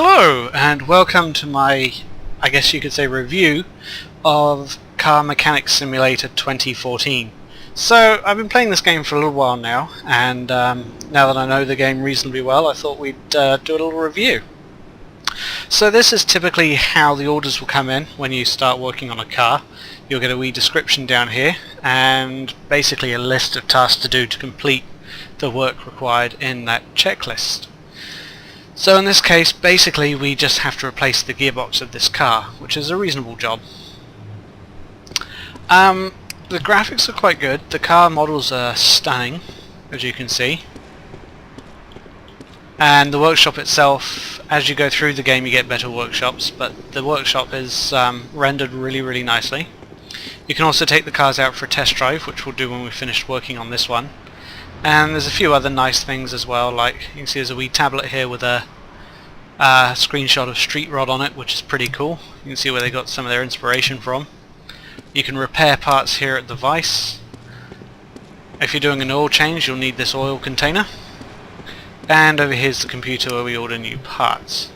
Hello and welcome to my, I guess you could say, review of Car Mechanics Simulator 2014. So I've been playing this game for a little while now, and now that I know the game reasonably well, I thought we'd do a little review. So this is typically how the orders will come in when you start working on a car. You'll get a wee description down here and basically a list of tasks to do to complete the work required in that checklist. So in this case, basically we just have to replace the gearbox of this car, which is a reasonable job. The graphics are quite good. The car models are stunning, as you can see. And the workshop itself, as you go through the game you get better workshops, but the workshop is rendered really nicely. You can also take the cars out for a test drive, which we'll do when we've finished working on this one. And there's a few other nice things as well, like you can see there's a wee tablet here with a screenshot of Street Rod on it, which is pretty cool. You can see where they got some of their inspiration from. You can repair parts here at the Vice. If you're doing an oil change, you'll need this oil container. And over here's the computer where we order new parts.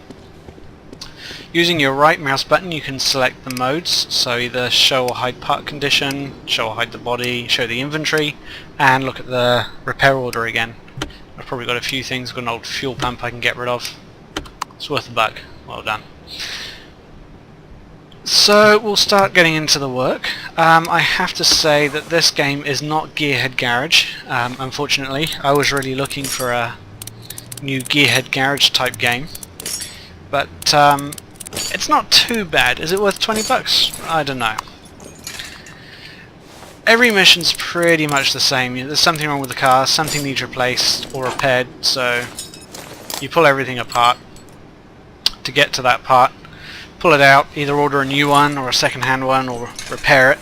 Using your right mouse button you can select the modes, so either show or hide part condition, show or hide the body, show the inventory, and look at the repair order again. I've probably got a few things. I've got an old fuel pump I can get rid of. It's worth a buck. Well done. So we'll start getting into the work. I have to say that this game is not Gearhead Garage, unfortunately. I was really looking for a new Gearhead Garage type game, but it's not too bad. Is it worth 20 bucks? I don't know. Every mission's pretty much the same. There's something wrong with the car, something needs replaced or repaired, so you pull everything apart to get to that part. Pull it out, either order a new one or a second-hand one or repair it.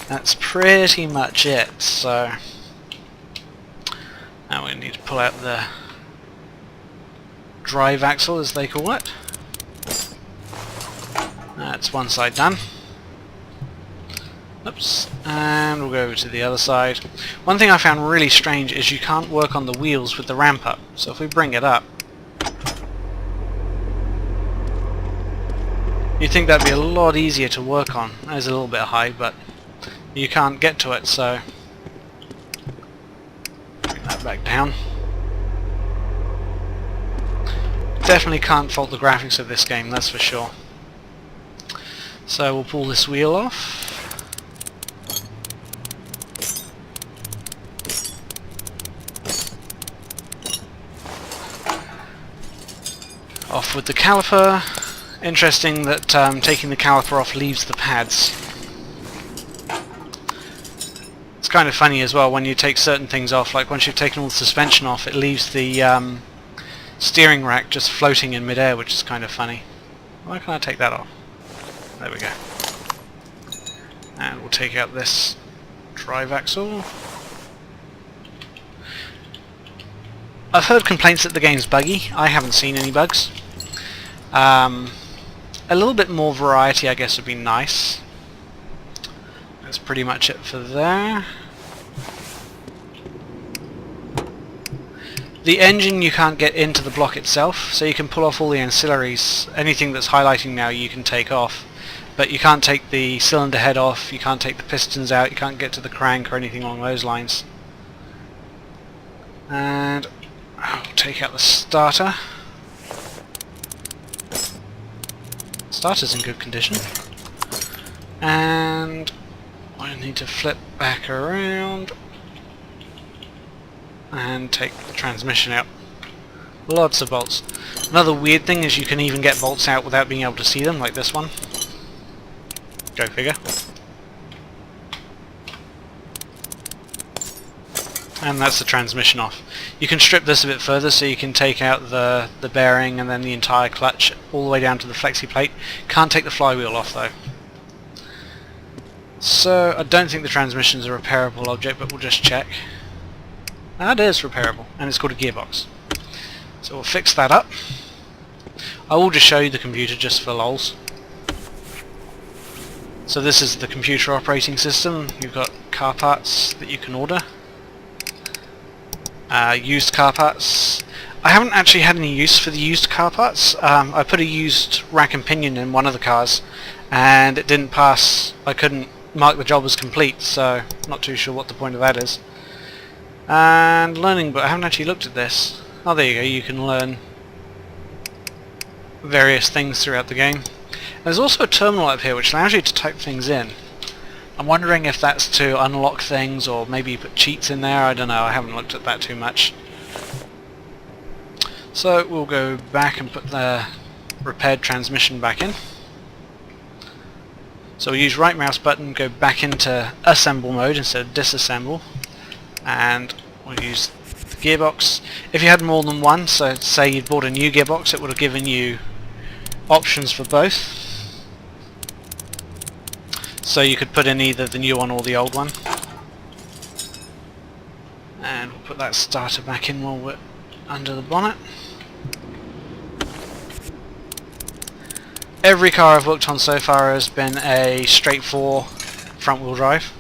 That's pretty much it. So now we need to pull out the drive axle, as they call it. That's one side done. Oops, and we'll go over to the other side. One thing I found really strange is you can't work on the wheels with the ramp up. So if we bring it up, you'd think that'd be a lot easier to work on. That is a little bit high, but you can't get to it, so bring that back down. Definitely can't fault the graphics of this game, that's for sure. So we'll pull this wheel off. Off with the caliper. Interesting that taking the caliper off leaves the pads. It's kind of funny as well when you take certain things off, like once you've taken all the suspension off it leaves the steering rack just floating in midair, which is kind of funny. Why can't I take that off? There we go. And we'll take out this drive axle. I've heard complaints that the game's buggy. I haven't seen any bugs. A little bit more variety I guess would be nice. That's pretty much it for there. The engine you can't get into the block itself, so you can pull off all the ancillaries. Anything that's highlighting now you can take off, but you can't take the cylinder head off, you can't take the pistons out, you can't get to the crank or anything along those lines. And I'll take out the starter. Starter's in good condition. And I need to flip back around and take the transmission out. Lots of bolts. Another weird thing is you can even get bolts out without being able to see them, like this one. Go figure. And that's the transmission off. You can strip this a bit further so you can take out the bearing and then the entire clutch all the way down to the flexi plate. Can't take the flywheel off though. So I don't think the transmission is a repairable object, but we'll just check. That is repairable, and it's called a gearbox. So we'll fix that up. I will just show you the computer just for lols. So this is the computer operating system. You've got car parts that you can order. Used car parts. I haven't actually had any use for the used car parts. I put a used rack and pinion in one of the cars and it didn't pass. I couldn't mark the job as complete, so not too sure what the point of that is. And learning, but I haven't actually looked at this. Oh, there you go, you can learn various things throughout the game. There's also a terminal up here which allows you to type things in. I'm wondering if that's to unlock things or maybe you put cheats in there, I don't know, I haven't looked at that too much. So we'll go back and put the repaired transmission back in. So we'll use right mouse button, go back into assemble mode instead of disassemble, and we'll use the gearbox. If you had more than one, so say you'd bought a new gearbox, it would have given you options for both. So you could put in either the new one or the old one. And we'll put that starter back in while we're under the bonnet. Every car I've worked on so far has been a straight 4 front wheel drive.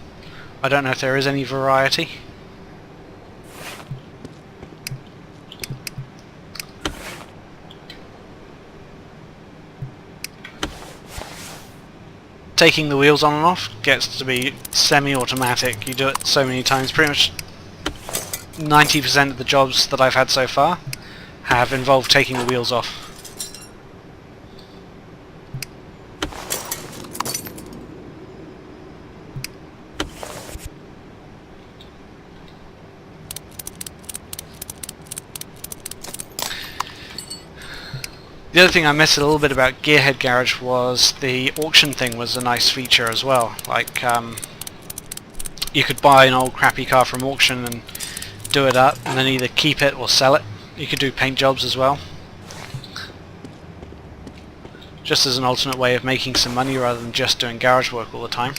I don't know if there is any variety. Taking the wheels on and off gets to be semi-automatic. You do it so many times. Pretty much 90% of the jobs that I've had so far have involved taking the wheels off. The other thing I missed a little bit about Gearhead Garage was the auction thing was a nice feature as well. Like, you could buy an old crappy car from auction and do it up and then either keep it or sell it. You could do paint jobs as well. Just as an alternate way of making some money rather than just doing garage work all the time.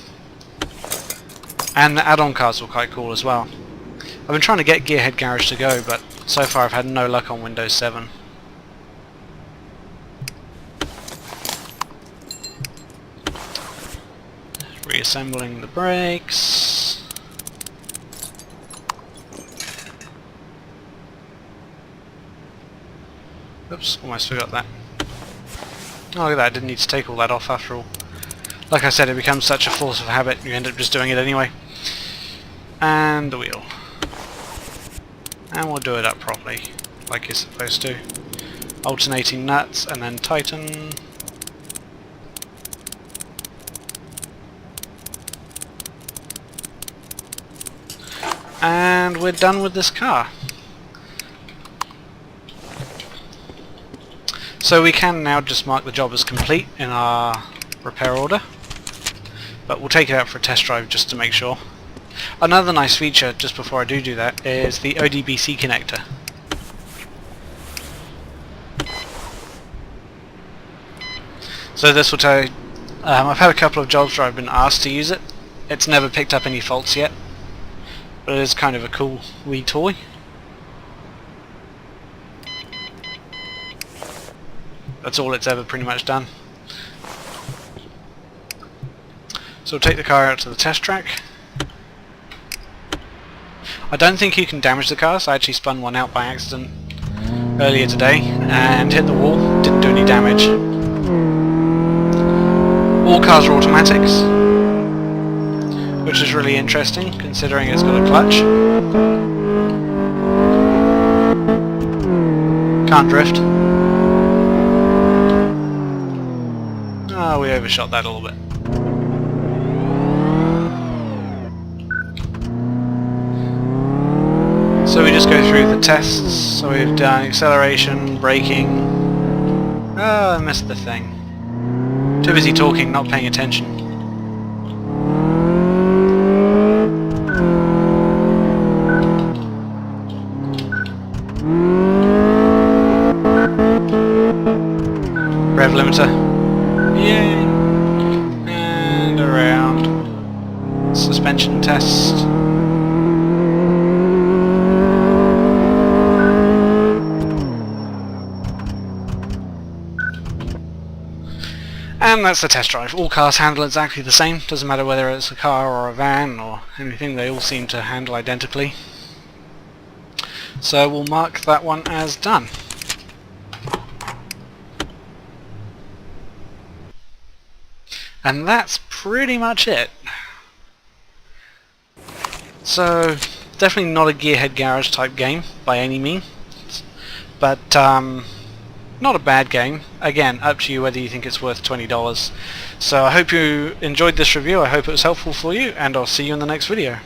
And the add-on cars were quite cool as well. I've been trying to get Gearhead Garage to go, but so far I've had no luck on Windows 7. Reassembling the brakes. Oops, almost forgot that. Oh, look at that, I didn't need to take all that off after all. Like I said, it becomes such a force of habit, you end up just doing it anyway. And the wheel. And we'll do it up properly, like you're supposed to. Alternating nuts, and then tighten. And we're done with this car. So we can now just mark the job as complete in our repair order, but we'll take it out for a test drive just to make sure. Another nice feature, just before I do that, is the ODBC connector. So this will tell you, I've had a couple of jobs where I've been asked to use it. It's never picked up any faults yet. But it is kind of a cool wee toy. That's all it's ever pretty much done. So we'll take the car out to the test track. I don't think you can damage the car, so I actually spun one out by accident earlier today and hit the wall, didn't do any damage. All cars are automatics, which is really interesting considering it's got a clutch. Can't drift. Oh, we overshot that a little bit. So we just go through the tests. So we've done acceleration, braking. Oh, I missed the thing. Too busy talking, not paying attention. Rev limiter. Yay! And around. Suspension test. And that's the test drive. All cars handle exactly the same. Doesn't matter whether it's a car or a van or anything, they all seem to handle identically. So we'll mark that one as done. And that's pretty much it. So, definitely not a Gearhead Garage type game by any means, but not a bad game. Again, up to you whether you think it's worth $20. So I hope you enjoyed this review, I hope it was helpful for you, and I'll see you in the next video.